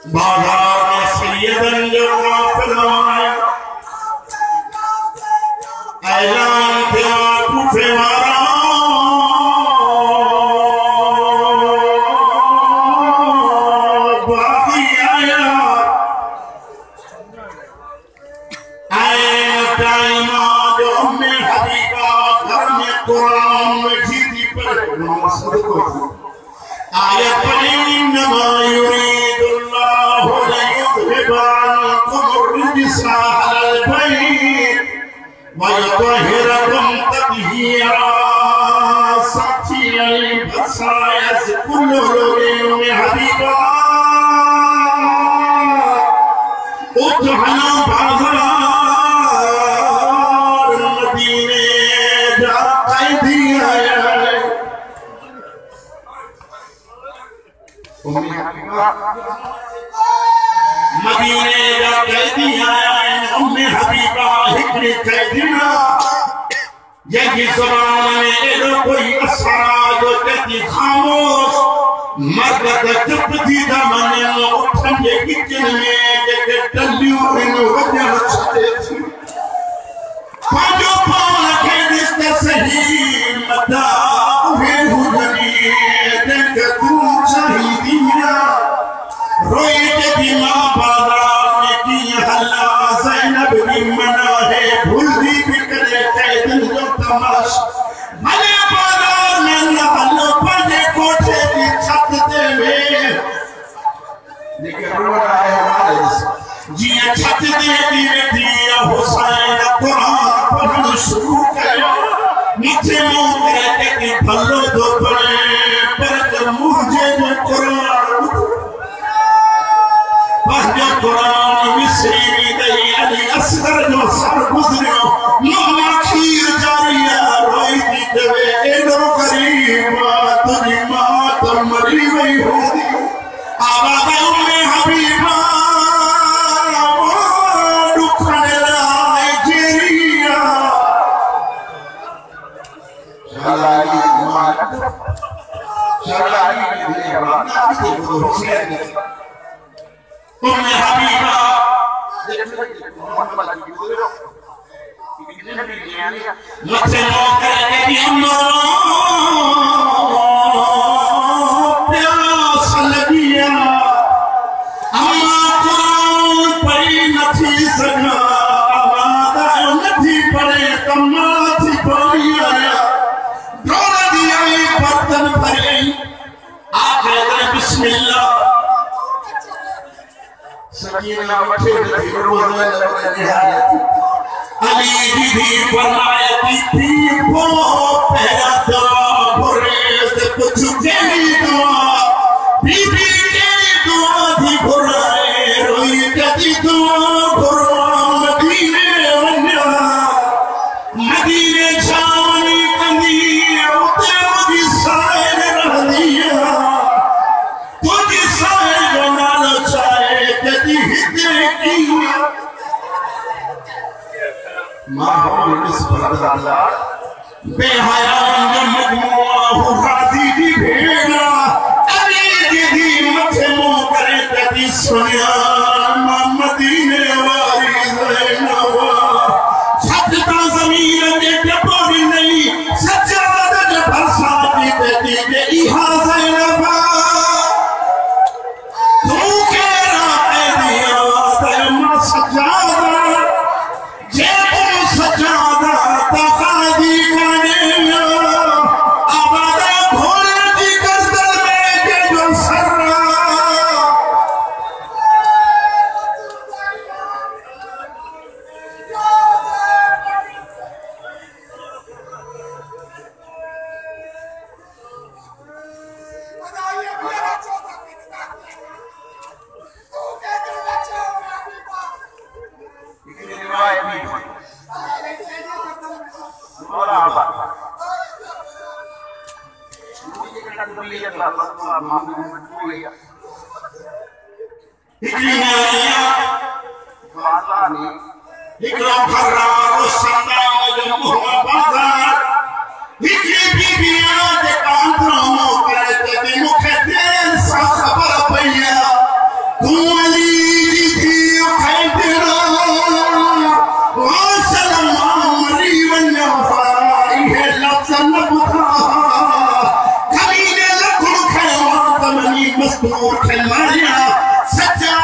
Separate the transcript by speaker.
Speaker 1: बाजार में सैयदन जो काफिल आया, ऐलान किया कूफे वाला बागी आया। टाइम जो उम्मे हबीबा घर में कुरान में जीती पर आया पढ़ी इन्नमा युरीदुल्लाहु लियुज़हिबा अन्कुम अर्रिज्स अहलल बैत व युत्तहिरकुम तत्हीरा। साथी बसायस कुल्लु में हबीबा उठना बाजार मदीने जा कैदी आया। मदीने जा कैदी आया। उम्मे हबीबा हिकड़ी कैदीना यही ज़बान में एडो कोई असरा जो कहती खामोश मर्द चुप थी दा मने उठन जे किचन में जेके टलियूं इन वजन छते थी पांजो पान खे ॾिस सही मदा उहे हुजनी जेके तू चाहींदी रोई के दिमा बाजार में की हल्ला ज़ैनब की मना है भूलदी भी करे कैदन जो तमाश भले बाजार में न हल्लो पंजे कोठे की छत ते में लेकिन रो रहा है वारिस जी छत ते दी थी हुसैन कुरान पढ़ना शुरू कयो नीचे मुंह करे के भलो दो पड़े पर मुझे जो कुरान कुरान मिसरी दई अली असगर जो सर गुजरियो मामा खीर जारिया रोई दी देवे एडो गरीब तुझी मां तो मरी वई होंदी आवाज़ उम्मे हबीबा दुखने लाए जेरिया शलाई मां शलाई उम्मे हबीबा मथे मौके की अम्मा प्यास लगिया अम्मा कुरान पढ़ी नथी सघा आवाज़ नथी पढ़े कम्मा थी पढ़ी आया डोल दिया बर्तन भरे आखे बिस्मिल्लाह सकीना वठे रोज़ अली भी फरमाया थी वो पहला दुआ भरे से कुछ केली दुआ बीबी केली दुआ थी भराए रोई कदी दुआ भरा मदीने वन्या मदीने जानी कंदी उते भी साए रहदिया तुझी साए जो नालो चाहे कदी हिते की माहौल इस बरदाला बेहयान जो मजमुआ हो राजी दी भेड़ा अरे दीदी मथे मुंह करे कदी सुनिया मदीने वाली ज़ैनबा सजदा ज़मीन के टपोरी नहीं सजादा जो फसादी देती के इहा ज़ैनबा तू केरा है दिया ज़ैनबा सजादा सजादा तकादी खाने आवाज़ भोले की गर्दन में के जो सर्रा Come on. तू उठ मारिया सच्चा